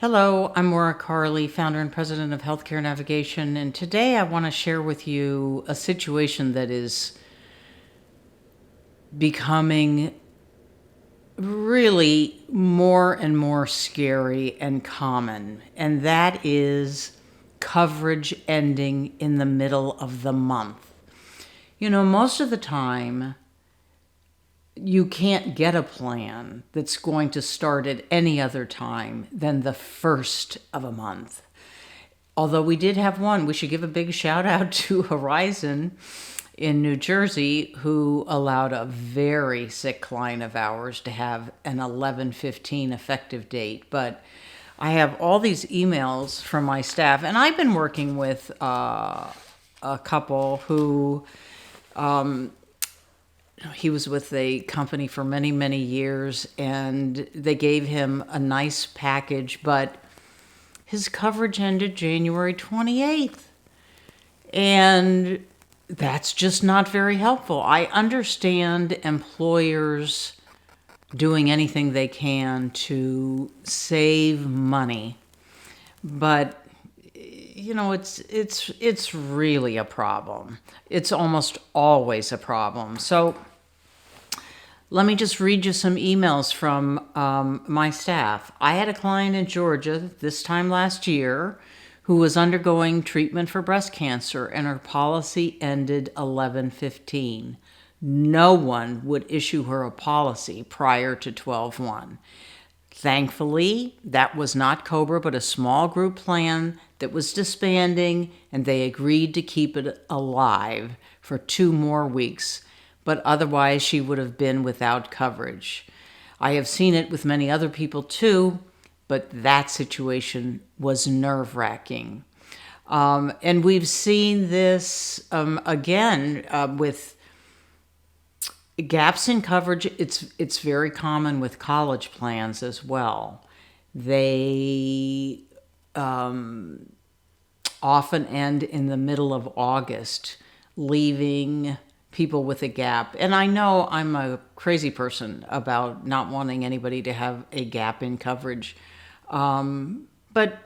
Hello, I'm Maura Carley, founder and president of Healthcare Navigation, and today I want to share with you a situation that is becoming really more and more scary and common, and that is coverage ending in the middle of the month. You know, most of the time, you can't get a plan that's going to start at any other time than the first of a month. Although we did have one, we should give a big shout out to Horizon in New Jersey, who allowed a very sick client of ours to have an 11/15 effective date. But I have all these emails from my staff, and I've been working with a couple who he was with a company for many, many years, and they gave him a nice package, but his coverage ended January 28th. And that's just not very helpful. I understand employers doing anything they can to save money, but you know, it's really a problem. It's almost always a problem. So let me just read you some emails from my staff. I had a client in Georgia this time last year who was undergoing treatment for breast cancer, and her policy ended 11/15. No one would issue her a policy prior to 12/1. Thankfully, that was not COBRA, but a small group plan that was disbanding, and they agreed to keep it alive for 2 more weeks. But otherwise, she would have been without coverage. I have seen it with many other people too, but that situation was nerve-wracking. And we've seen this again with gaps in coverage. It's very common with college plans as well. They often end in the middle of August, leaving people with a gap. And I know I'm a crazy person about not wanting anybody to have a gap in coverage, but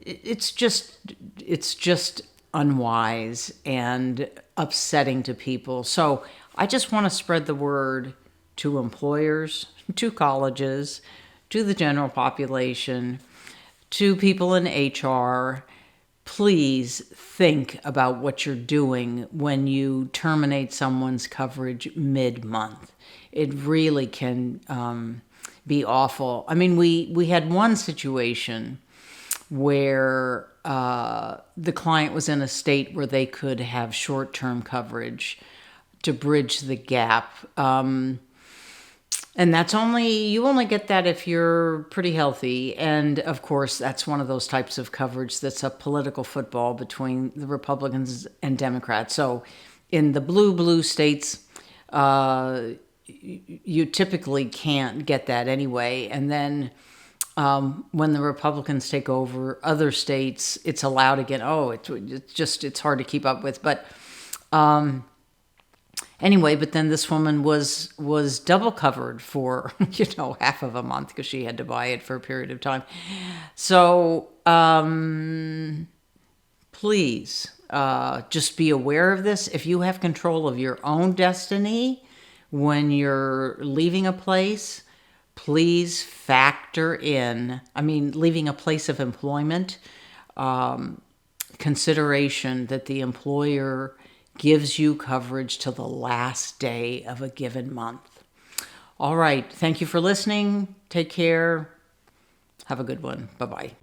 it's just unwise and upsetting to people. So I just want to spread the word to employers, to colleges, to the general population, to people in HR. Please think about what you're doing when you terminate someone's coverage mid-month. It really can be awful. I mean, we had one situation where the client was in a state where they could have short-term coverage to bridge the gap. And you only get that if you're pretty healthy. And of course, that's one of those types of coverage that's a political football between the Republicans and Democrats. So in the blue states, you typically can't get that anyway. And then when the Republicans take over other states, it's allowed again. Oh, it's hard to keep up with. But anyway, but then this woman was double covered for, half of a month because she had to buy it for a period of time. So please just be aware of this. If you have control of your own destiny when you're leaving a place, please factor in, leaving a place of employment, consideration that the employer gives you coverage till the last day of a given month. All right. Thank you for listening. Take care. Have a good one. Bye-bye.